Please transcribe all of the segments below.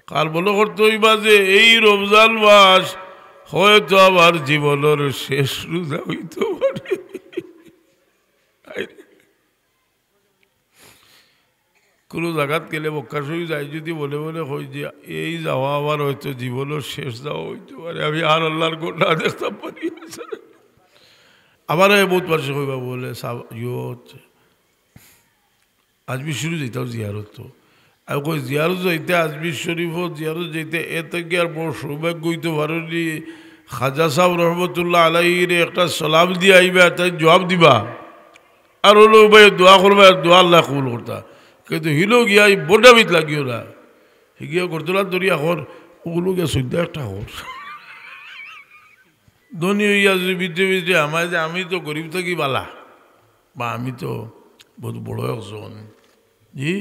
কাল বলো করতে হইবা যে এই রমজান মাস হয়তো আমার জীবনের শেষ রোজা হইতে পারে। কোনো জায়গাত গেলে বক্কাশই যায় যদি বলে বলে হই যে এই যাওয়া আমার হয়তো জীবনের শেষ যাওয়া হইতে পারে, আমি আর আল্লাহর গোটা দেখতাম পারি। আবার বহুত পাশে হইবা বলে আজমির শরীফ যেতাম জিয়ারত, তো আর কই জিয়ারত যাইতে আজমির শরীফত জিয়ারত যাইতে এতে কি আর বড় সৌভাগ্য হইতে পারি। খাজা সাহেব রহমতুল্লাহ আলাইহির একটা সালাম দিয়ে আইবা, তাই জবাব দিবা আর হলো ভাই দোয়া করবা, দোয়া আল্লাহ কবুল করতা। কিন্তু হিলো গিয়া এই বোর্ডাবিত লাগিও না, হিগিয়া করতলা দরিয়া হর ওগুলো গিয়া সদ্যা একটা হর ধনী হইয়া যদি বিদ্যে বিদ্যে আমার যে আমি তো গরিব থাকি বালা, বা আমি তো বহুত বড় একজন জি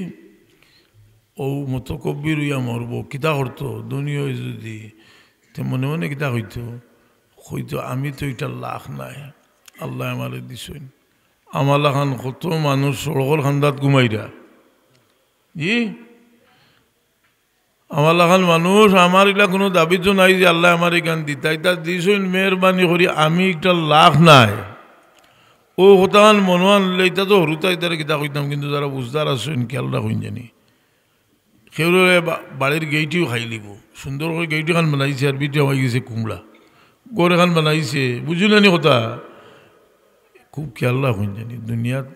ও মতো কবির হইয়া মরবো কিতা করতো ধনী হয়ে যদি তে মনে মনে কিতা হইতো হইতো আমি তো এটা লাখ নাই আল্লাহ আমারে দিছেন। আমালা খান কত মানুষ সড়কর খান্দাত ঘুমাইরা জি আমালা খান মানুষ আমার এগুলা কোনো দাবি তো নাই যে আল্লাহ আমার এখান দিতা এটা দিছেন মেহরবানি করি আমি একটা লাখ নাই ও হতান মনোয়ান এটা তো হরুতাই তারা কিতা কইতাম, কিন্তু যারা বুঝদার আছেন খেয়াল রাখুন জানি সেগুলো বাড়ির গেইটিও খাই লিব সুন্দর করে গেইটি খান বানাইছে আর বিটে হয়ে গেছে কুমড়া গড়ে খান বানাইছে বুঝলেন নি কথা খুব খেয়াল রাখুন জানি দুনিয়াত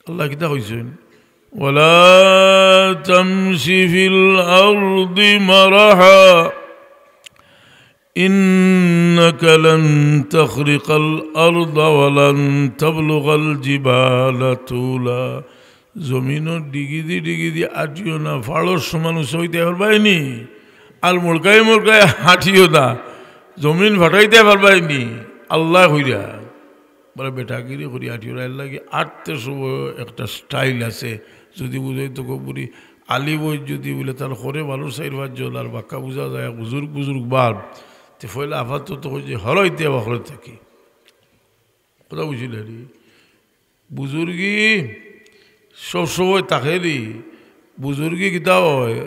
আল্লাহ কিতা কইছেন ওয়ালা তামশি ফিল আরদি মারাহা ইন্নাকা লান তাখরিকাল আরদা ওয়া লান তাবলুগাল জিবালা তুলা। জমিনের ডিগি দি আটিও না ফাড়র সমান উঁচু হইতে পারবাইনি আর মোড়কায় হাঁটিও না জমিন ফাটাইতে পারবাইনি আল্লাহ হইরা বলে বেটাগিরি করি আটিও লাগে আটতে সময় একটা স্টাইল আছে যদি বুঝাই তো বুড়ি আলি বই যদি বলে তার করে ভালো সাইড ভাজ্য আর বাক্কা বোঝা যায় বুজুর্গ বার তে ফলে আপাতত যে হরাইতে হরে থাকি কথা বুঝিলে বুজুর্গি সবসময় তাকে দি বুজুর্গি কিতা হয়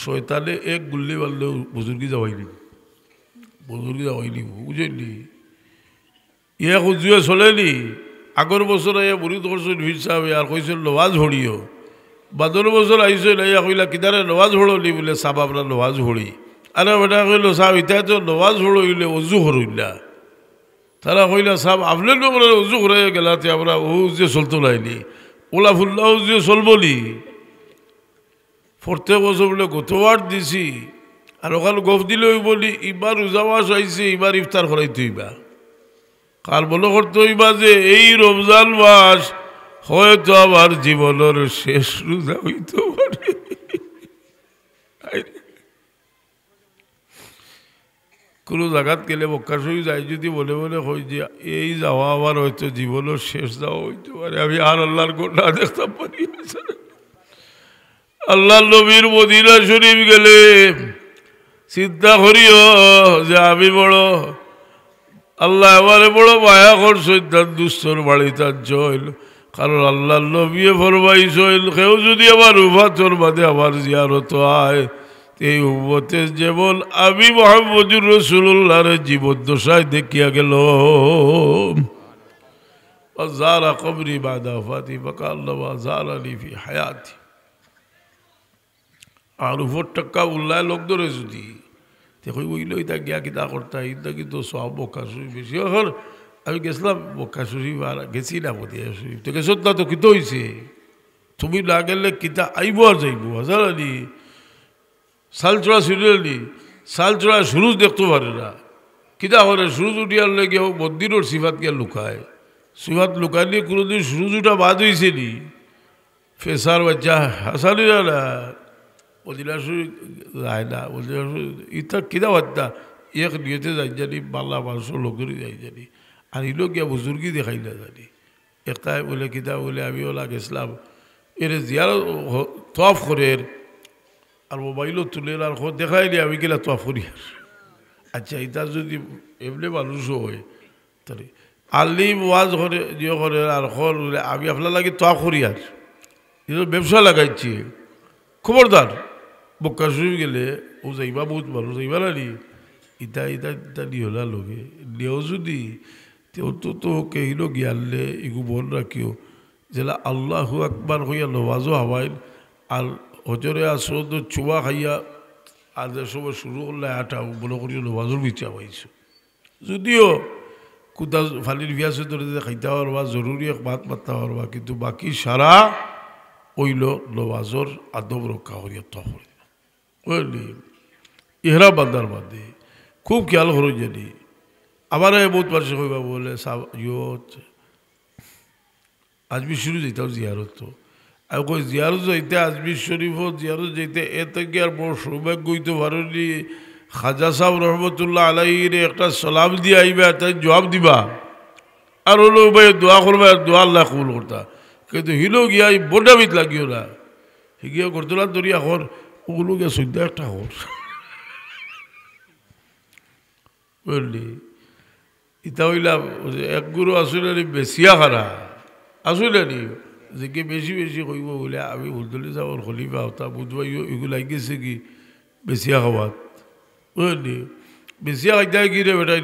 শয়তানে এক গুল্লি মারলেও বুজুর্গি যাওয়াইনি বুঝলি ইয়ে খুঁজুয়ে চলেনি আগর বছর আইয়া বুড়ি ধরছেন ভিড় সাহেব আর কইছিল নওয়াজ হড়িও বাদর বছর আইসেন আইয়া কইলা কিদারে নওয়াজ হড়লি বলে সাব আমরা নওয়াজ হড়ি আরে বেটা কইল সাহেব ইতা তো নওয়াজ হড়ইলে অজু হরইলা তারা কইলা সাহেব আপনার বলে অজু হরাইয়া গেলাতে আমরা ও যে চলতো লাইনি ওলা ফুল্লাহ যে চলবলি প্রত্যেক বছর বলে গতবার দিছি আর ওখানে গফ দিলে বলি এবার রোজাবাস আইছে এবার ইফতার করাইতে হইবা কাল বলো করতে হইবা যে এই রমজান মাস হয়তো আমার জীবনের শেষ রোজা হইতে পারে। কোনো জায়গাত গেলে বক্কাশই যায় যদি বলে বলে হই যে এই যাওয়া আমার হয়তো জীবনের শেষ যাওয়া হইতে পারে, আমি আর আল্লাহর গোটা দেখতাম পারি। আল্লাহ নবীর মদিনা শরীফ গেলে চিন্তা করিও যে আমি বড় আল্লাহ আমারে বড় মায়া করছেন তার দুস্তর বাড়ি তার জল, কারণ আল্লাহ নবী ফরমাইছেন কেউ যদি আমার উফাতর বাদে আমার জিয়ারত আয় এই উম্মতের যেমন আমি মুহাম্মদুর রাসূলুল্লাহর জীবন দশায় দেখিয়া গেল যারা কবরি বাদা ফাতি ফাকাল্লামা যারানি ফি হায়াতি। আর উপর টাকা উল্লাহ লোক ধরে যদি দেখো ওইলে ওইটা গিয়া কিতা করতা ইটা কিন্তু সব বক্কা শরীফ বেশি এখন আমি গেছিলাম বক্কা শরীফ আর গেছি না মদিনা শরীফ তো গেছত না তো কিতো হয়েছে তুমি না গেলে কিতা আইব আর যাইব হাজার আলি সালচড়া সিরিয়ালি সালচড়া সুরুজ দেখতে পারে না কিতা করে সুরুজ উঠিয়ার লেগে মন্দিরের সিফাত গিয়া লুকায় সিফাত লুকাইলে কোনোদিন সুরুজ উঠা বাদ হয়েছে নি ফেসার বাচ্চা হাসানি না মদিনা শরীফ যায় না মদিনা শরীফ ইটা কিতা বার্তা এক নিয়েতে যাই জানি বাংলা মানুষের লোকেরই যাই জানি আর ইলো গিয়া বুজুর্গি দেখাই না জানি একটাই বলে কিতা বলে আমি ওলা গেছিলাম এর জিয়ার তফ করে আর মোবাইলও তুলে আর দেখাই নি আমি গেলা তফ করি আর আচ্ছা এটা যদি এমনি মানুষও হয় তাহলে আল্লি ওয়াজ করে যে করে আর আমি আপনার লাগে তফ করি আর এটা ব্যবসা লাগাইছি খবরদার বক্কা শরীফ গেলে ও যাইবা বহুত ভালো যাইবা না নি ইটা ইটা ইটা নিহলা লগে নিয়েও যদি তেও তো কেহিল গিয়ালে এগু বন রাখিও যেলা আল্লাহু আকবার হইয়া নওয়াজও হাওয়াইন আর হজরে আসর চুয়া খাইয়া আর যে সময় শুরু করলে আটা মনে করি নওয়াজর বিচা পাইছো যদিও কুদা ফালির বিয়াস ধরে খাইতে পারবা জরুরি ভাত মারতে পারবা কিন্তু বাকি সারা ওইল নওয়াজর আদব রক্ষা করিয়া তখন বুঝলি ইহরা বান্দার বাদে খুব খেয়াল করো জানি আমার বহুত পাশে কইবা বলে ইয়ত আজমির শরীফ যেতাম জিয়ারত তো আর কই জিয়ারত যাইতে আজমির শরীফও জিয়ারত যাইতে এত কি আর বড় সৌভাগ্য হইতে পারি খাজা সাহেব রহমতুল্লাহ আলাইরে একটা সালাম দিয়ে আইবা তাই জবাব দিবা আর হলো ভাই দোয়া করবা আর দোয়া আল্লাহ কবুল করতা কিন্তু হিলো গিয়া এই বোর্ডা বিত লাগিও না হিগিয়া করতলা দরিয়া কর ওগুলো গিয়া সদ্য একটা কর বুঝলি ইতা হইলাম এক গুরু আসলে বেশিয়া খারা আসলে নি যে কি বেশি বেশি কইব বলে আমি হুলদলি যাওয়ার খলিফা হতা বুধবাই এগুলো গেছে কি বেশিয়া খাওয়াত বুঝলি বেশিয়া খাইতে কি রে বেটাই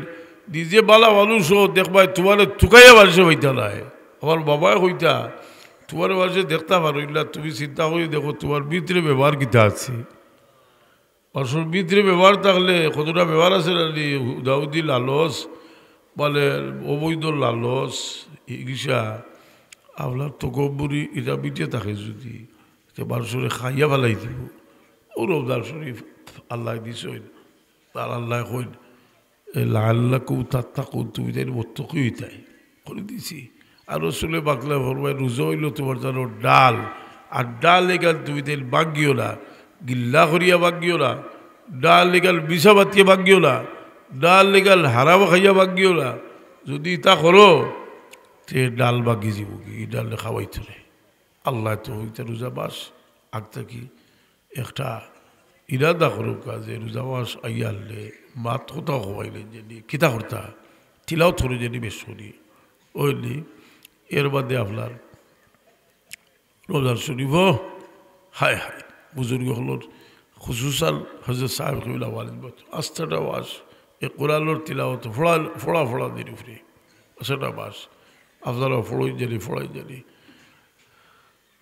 নিজে বালা মানুষ দেখবাই তোমার থুকাইয়া বাড়ছে হইতা নাই আমার বাবাই হইতা তোমার বাড়ছে দেখতে পারো না তুমি চিন্তা করে দেখো তোমার ভিতরে ব্যবহার কিতা আছে মানুষের ভিতরে ব্যবহার থাকলে কতটা ব্যবহার আছে না দাউদি লালস বলে অবৈধ লালস ইগিসা আপনার তকব্বরি এটা বিটে থাকে যদি মানুষের খাইয়া ফেলাই দিব ও রমজান শরীফ আল্লাহ দিস তার আল্লাহ কইন লাল্লা কৌ তাত্তা কৌ তুমি তাই মত্তকি হইতাই করে দিছি আর রসুলে বাকলা ভরবাই রোজা হইল তোমার জানো ডাল আর ডাল এগাল তুমি তাই বাগিও না গিল্লা করিয়া বাগিও না ডাল এগাল বিষা বাতিয়ে বাগিও না ডাল এগাল হারাবা খাইয়া বাগিও না যদি তা করো তে ডাল বাগি যাব কি ডাল খাওয়াইতে রে আল্লাহ তো হইতে রোজা বাস আগটা কি একটা ইরাদা করো কাজে রোজা বাস আইয়ালে মাত কোথাও খাওয়াইলেন জানি কিতা করতা তিলাও থরে জানি বেশ শুনি ওইলি এর বাদে আপনার রোজার শরীফ হায় হায় বুজুর্গ হলোর খুসুসাল হজরত সাহেব কবিলা ওয়ালিদ আস্থাটা বাস এ কোরআলোর তিলাওয়াত ফোড়া ফোড়া ফোড়া দিন ফ্রি সেটা বাস আপনারা ফোড়াই জানি